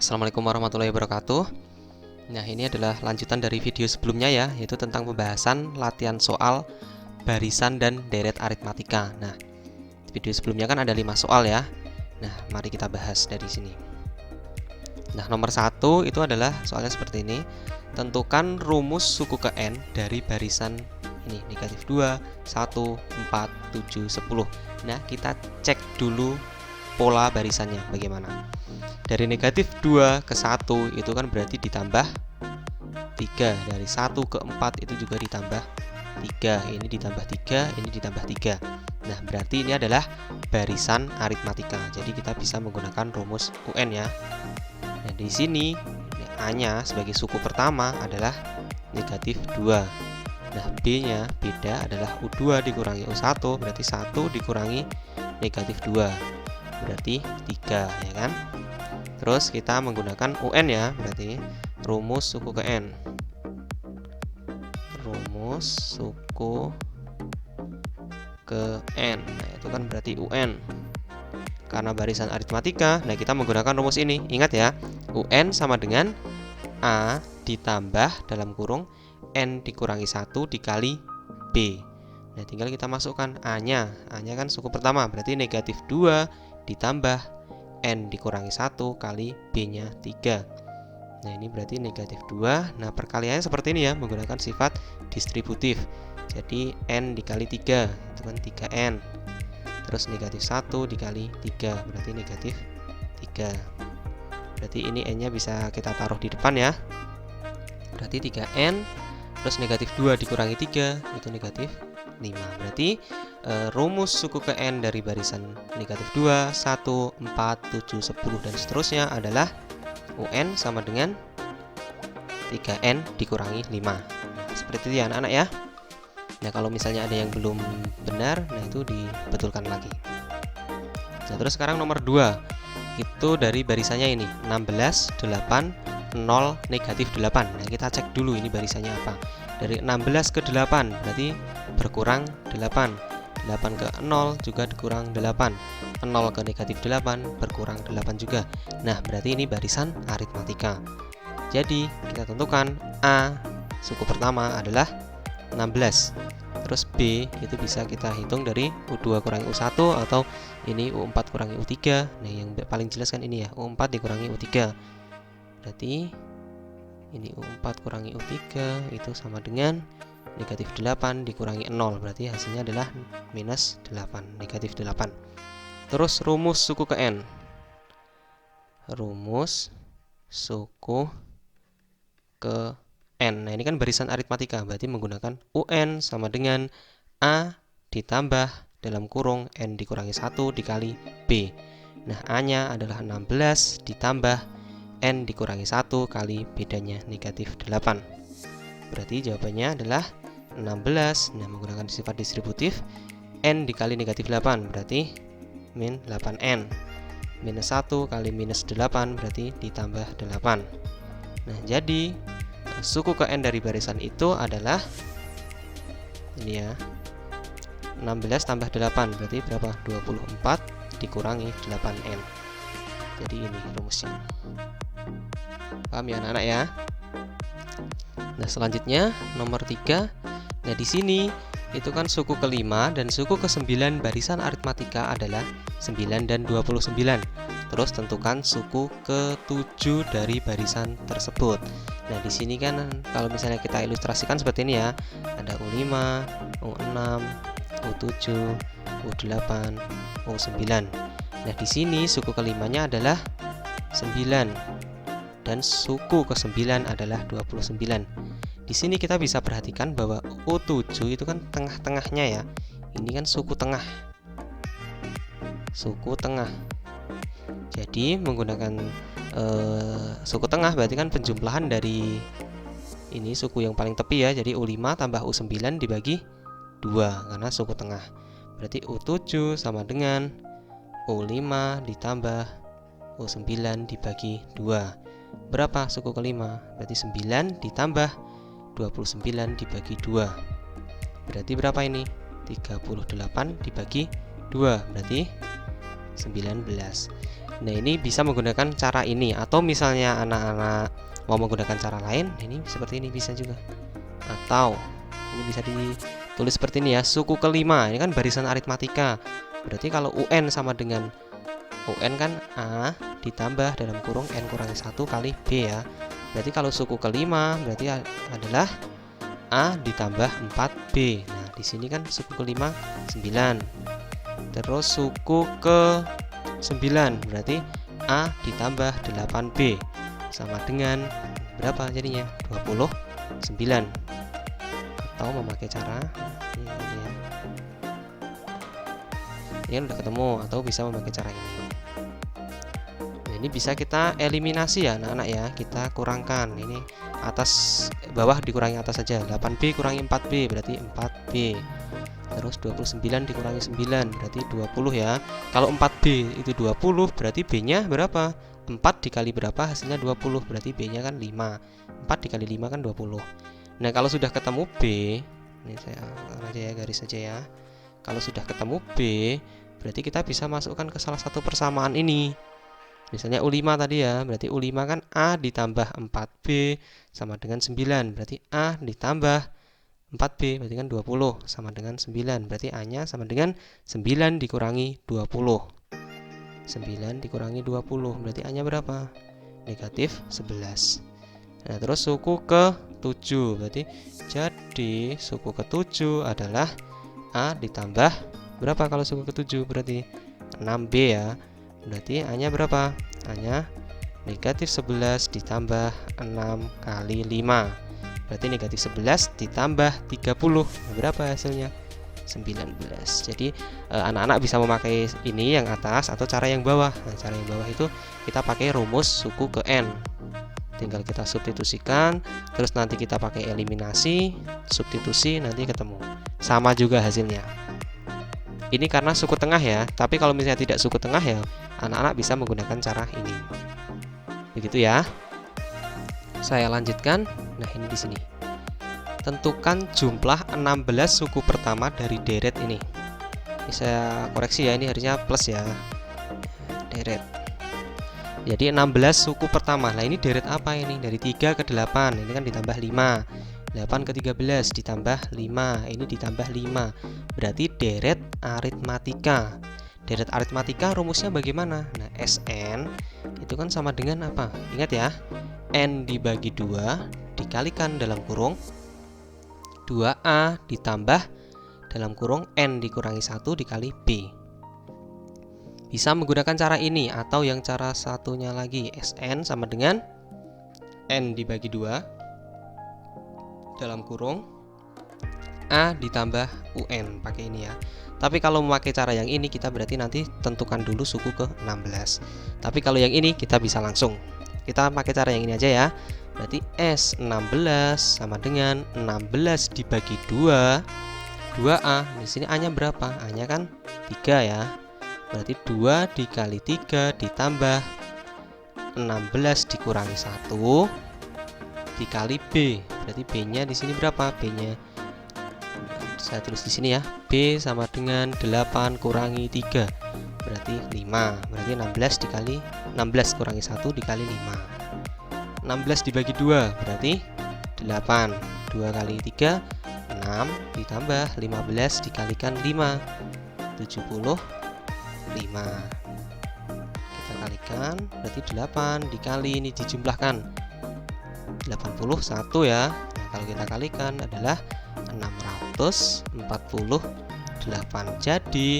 Assalamualaikum warahmatullahi wabarakatuh. Nah, ini adalah lanjutan dari video sebelumnya ya, yaitu tentang pembahasan latihan soal barisan dan deret aritmatika. Nah, video sebelumnya kan ada 5 soal ya. Nah, mari kita bahas dari sini. Nah, nomor 1 itu adalah soalnya seperti ini. Tentukan rumus suku ke n dari barisan ini, negatif 2, 1, 4, 7, 10. Nah, kita cek dulu pola barisannya bagaimana. Dari negatif 2 ke 1 itu kan berarti ditambah 3. Dari 1 ke 4 itu juga ditambah 3. Ini ditambah 3, ini ditambah 3. Nah, berarti ini adalah barisan aritmatika. Jadi kita bisa menggunakan rumus UN ya. Nah, di sini A-nya sebagai suku pertama adalah negatif 2. Nah, B-nya beda adalah U2 dikurangi U1, berarti 1 dikurangi negatif 2. Berarti 3 ya kan? Terus kita menggunakan UN ya, berarti rumus suku ke N. Rumus suku ke N. Nah, itu kan berarti UN. Karena barisan aritmatika, nah kita menggunakan rumus ini. Ingat ya, UN sama dengan A ditambah dalam kurung N dikurangi 1 dikali B. Nah, tinggal kita masukkan A-nya. A-nya kan suku pertama, berarti negatif 2 ditambah N dikurangi 1 kali B-nya 3. Nah, ini berarti negatif 2. Nah, perkaliannya seperti ini ya, menggunakan sifat distributif. Jadi N dikali 3, itu kan 3N. Terus negatif 1 dikali 3, berarti negatif 3. Berarti ini N-nya bisa kita taruh di depan ya. Berarti 3N, terus negatif 2 dikurangi 3, itu negatif 5. Berarti rumus suku ke N dari barisan negatif 2, 1, 4, 7, 10 dan seterusnya adalah UN sama dengan 3N dikurangi 5. Seperti itu ya anak-anak ya. Nah, kalau misalnya ada yang belum benar, nah itu dibetulkan lagi. Nah, terus sekarang nomor 2. Itu dari barisannya ini 16, 8, 0, negatif 8. Nah, kita cek dulu ini barisannya apa. Dari 16 ke 8 berarti berkurang 8. 8 ke 0 juga dikurang 8. 0 ke negatif 8 berkurang 8 juga. Nah, berarti ini barisan aritmatika. Jadi, kita tentukan A suku pertama adalah 16. Terus B itu bisa kita hitung dari U2 kurangi U1 atau ini U4 kurangi U3. Nah, yang paling jelas kan ini ya, U4 dikurangi U3. Berarti ini U4 kurangi U3 itu sama dengan negatif 8 dikurangi 0, berarti hasilnya adalah minus 8, negatif 8. Terus rumus suku ke N. Rumus suku ke N. Nah, ini kan barisan aritmatika, berarti menggunakan UN sama dengan A ditambah dalam kurung N dikurangi 1 dikali B. Nah, A-nya adalah 16 ditambah N dikurangi 1 kali bedanya negatif 8. Berarti jawabannya adalah 16. Nah, menggunakan sifat distributif N dikali negatif 8 berarti min 8N. Minus 1 kali minus 8 berarti ditambah 8. Nah, jadi suku ke N dari barisan itu adalah ini ya, 16 tambah 8 berarti berapa? 24 dikurangi 8N. Jadi ini rumusnya. Paham ya anak-anak ya? Nah, selanjutnya nomor 3. Nah, di sini itu kan suku ke-5 dan suku ke-9 barisan aritmatika adalah 9 dan 29. Terus tentukan suku ke-7 dari barisan tersebut. Nah, di sini kan kalau misalnya kita ilustrasikan seperti ini ya. Ada U5, U6, U7, U8, U9. Nah, di sini suku ke-5-nya adalah 9 dan suku ke-9 adalah 29. Di sini kita bisa perhatikan bahwa U7 itu kan tengah-tengahnya ya. Ini kan suku tengah. Suku tengah. Jadi menggunakan suku tengah berarti kan penjumlahan dari ini suku yang paling tepi ya. Jadi U5 tambah U9 dibagi 2 karena suku tengah. Berarti U7 sama dengan U5 ditambah U9 dibagi 2. Berapa suku kelima? Berarti 9 ditambah 29 dibagi 2. Berarti berapa ini? 38 dibagi 2. Berarti 19. Nah, ini bisa menggunakan cara ini, atau misalnya anak-anak mau menggunakan cara lain, ini seperti ini bisa juga. Atau ini bisa ditulis seperti ini ya, suku kelima. Ini kan barisan aritmatika. Berarti kalau UN sama dengan UN kan A ditambah dalam kurung N kurangi 1 kali B ya. Berarti kalau suku kelima berarti adalah A ditambah 4B. Nah, di sini kan suku kelima 9. Terus suku ke 9 berarti A ditambah 8B sama dengan berapa jadinya? 29. Atau memakai cara ini ya. Ini udah ketemu, atau bisa memakai cara ini. Nah, ini bisa kita eliminasi ya anak-anak ya. Kita kurangkan. Ini atas bawah dikurangi atas saja. 8B kurangi 4B berarti 4B. Terus 29 dikurangi 9 berarti 20 ya. Kalau 4B itu 20 berarti B-nya berapa? 4 dikali berapa hasilnya 20, berarti B-nya kan 5. 4 dikali 5 kan 20. Nah, kalau sudah ketemu B, ini saya aja ya, garis saja ya. Kalau sudah ketemu B, berarti kita bisa masukkan ke salah satu persamaan ini. Misalnya U5 tadi ya, berarti U5 kan A ditambah 4B sama dengan 9, berarti A ditambah 4B berarti kan 20 sama dengan 9, berarti A-nya sama dengan 9 dikurangi 20. 9 dikurangi 20 berarti A-nya berapa? Negatif 11. Nah, terus suku ke 7 berarti jadi suku ke 7 adalah A ditambah berapa kalau suku ke 7? Berarti 6B ya. Berarti A-nya berapa? A-nya negatif 11 ditambah 6 kali 5. Berarti negatif 11 ditambah 30. Berapa hasilnya? 19. Jadi anak-anak bisa memakai ini yang atas atau cara yang bawah. Nah, cara yang bawah itu kita pakai rumus suku ke N. Tinggal kita substitusikan, terus nanti kita pakai eliminasi, substitusi, nanti ketemu. Sama juga hasilnya. Ini karena suku tengah ya, tapi kalau misalnya tidak suku tengah ya, anak-anak bisa menggunakan cara ini. Begitu ya. Saya lanjutkan. Nah, ini di sini. Tentukan jumlah 16 suku pertama dari deret ini. Ini saya koreksi ya, ini harusnya plus ya. Deret. Jadi 16 suku pertama. Nah, ini deret apa ini? Dari 3 ke 8. Ini kan ditambah 5. 8 ke 13 ditambah 5. Ini ditambah 5. Berarti deret aritmatika. Deret aritmatika rumusnya bagaimana? Nah, Sn itu kan sama dengan apa? Ingat ya. N dibagi 2 dikalikan dalam kurung 2A ditambah dalam kurung N dikurangi 1 dikali B. Bisa menggunakan cara ini atau yang cara satunya lagi, Sn sama dengan N dibagi 2 dalam kurung A ditambah UN, pakai ini ya. Tapi kalau memakai cara yang ini kita berarti nanti tentukan dulu suku ke 16. Tapi kalau yang ini kita bisa langsung. Kita pakai cara yang ini aja ya. Berarti S16 sama dengan 16 dibagi 2 2A. Di sini A-nya berapa? A-nya kan 3 ya. Berarti 2 dikali 3 ditambah 16 dikurangi 1 dikali B. Berarti B-nya di sini berapa? B-nya saya tulis di sini ya. B sama dengan 8 kurangi 3. Berarti 5. Berarti 16 dikali 16 kurangi 1 dikali 5. 16 dibagi 2 berarti 8. 2 kali 3 6 ditambah 15 dikalikan 5 75. Kita kalikan berarti 8 dikali ini dijumlahkan 81 ya. Nah, kalau kita kalikan adalah 648. Jadi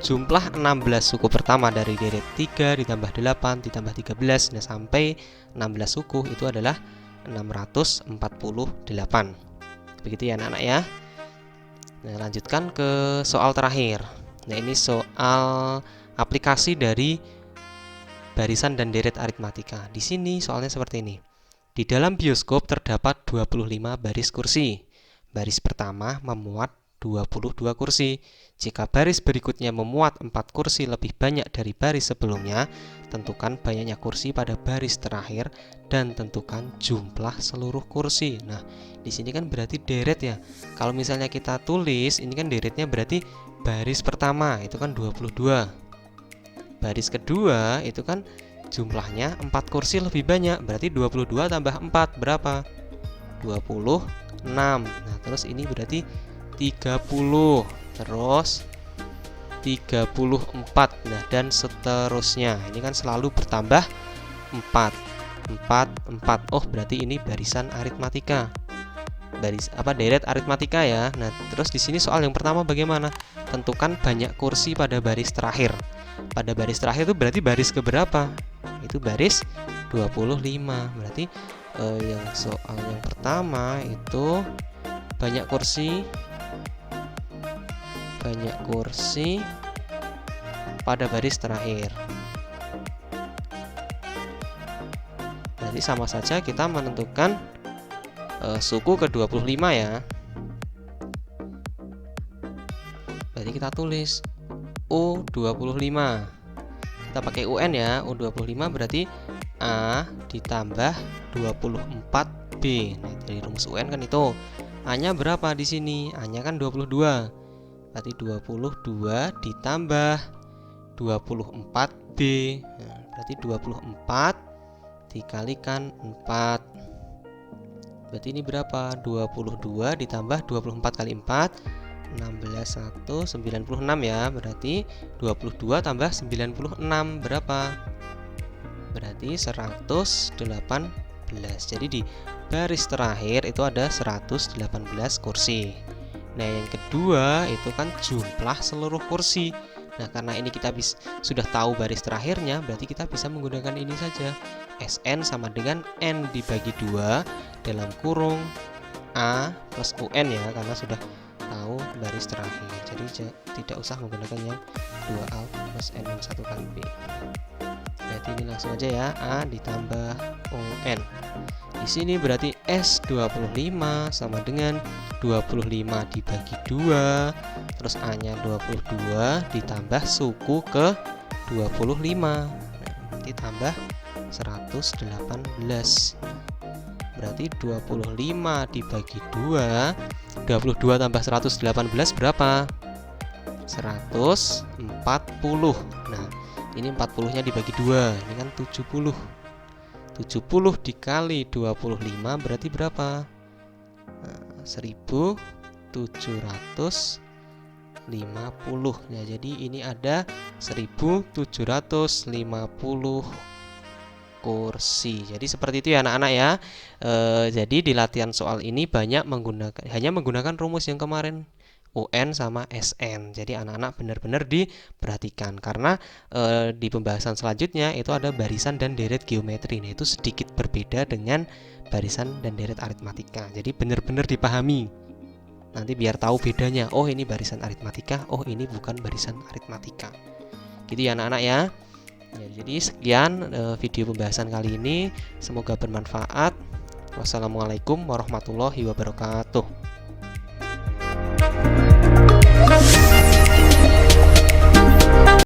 jumlah 16 suku pertama dari deret 3 ditambah 8 ditambah 13 nah sampai 16 suku itu adalah 648. Begitu ya anak-anak ya. Nah, lanjutkan ke soal terakhir. Nah, ini soal aplikasi dari barisan dan deret aritmatika. Di sini soalnya seperti ini. Di dalam bioskop terdapat 25 baris kursi. Baris pertama memuat 22 kursi. Jika baris berikutnya memuat 4 kursi lebih banyak dari baris sebelumnya, tentukan banyaknya kursi pada baris terakhir dan tentukan jumlah seluruh kursi. Nah, di sini kan berarti deret ya. Kalau misalnya kita tulis, ini kan deretnya berarti baris pertama itu kan 22. baris kedua itu kan jumlahnya 4 kursi lebih banyak, berarti 22 tambah 4 berapa? 26. Nah, terus ini berarti 30, terus 34. Nah, dan seterusnya. Ini kan selalu bertambah 4. 4. Oh, berarti ini barisan aritmatika. Deret aritmatika ya. Nah, terus di sini soal yang pertama bagaimana? Tentukan banyak kursi pada baris terakhir. Pada baris terakhir itu berarti baris keberapa? Itu baris 25. Berarti yang soal yang pertama itu banyak kursi pada baris terakhir. Berarti sama saja kita menentukan suku ke-25 ya. Berarti kita tulis U25. Kita pakai UN ya. U25 berarti A ditambah 24B. Nah, dari rumus UN kan itu. A-nya berapa di sini? A-nya kan 22. Berarti 22 ditambah 24B. Nah, berarti 24 dikalikan 4. Berarti ini berapa? 22 ditambah 24 kali 4 16 96 ya. Berarti 22 tambah 96 berapa? Berarti 118. Jadi di baris terakhir itu ada 118 kursi. Nah, yang kedua itu kan jumlah seluruh kursi. Nah, karena ini kita sudah tahu baris terakhirnya, berarti kita bisa menggunakan ini saja. Sn sama dengan N dibagi 2 dalam kurung A plus UN ya, karena sudah tahu baris terakhir. Jadi tidak usah menggunakan yang 2A plus N1 kali B. Berarti ini langsung aja ya, A ditambah UN. Di sini berarti S25 sama dengan 25 dibagi 2, terus A-nya 22 ditambah suku ke 25. Nanti tambah 118. Berarti 25 dibagi 2, 22 tambah 118 berapa? 140. Nah, ini 40-nya dibagi 2, ini kan 70. 70 dikali 25 berarti berapa? 1750. Ya, jadi ini ada 1750 kursi. Jadi seperti itu ya anak-anak ya. Jadi di latihan soal ini hanya menggunakan rumus yang kemarin, UN sama SN. Jadi anak-anak benar-benar diperhatikan karena di pembahasan selanjutnya itu ada barisan dan deret geometri. Nah, itu sedikit berbeda dengan barisan dan deret aritmatika. Jadi benar-benar dipahami. Nanti biar tahu bedanya. Oh, ini barisan aritmatika, oh ini bukan barisan aritmatika. Gitu ya anak-anak ya. Jadi sekian video pembahasan kali ini. Semoga bermanfaat. Wassalamualaikum warahmatullahi wabarakatuh.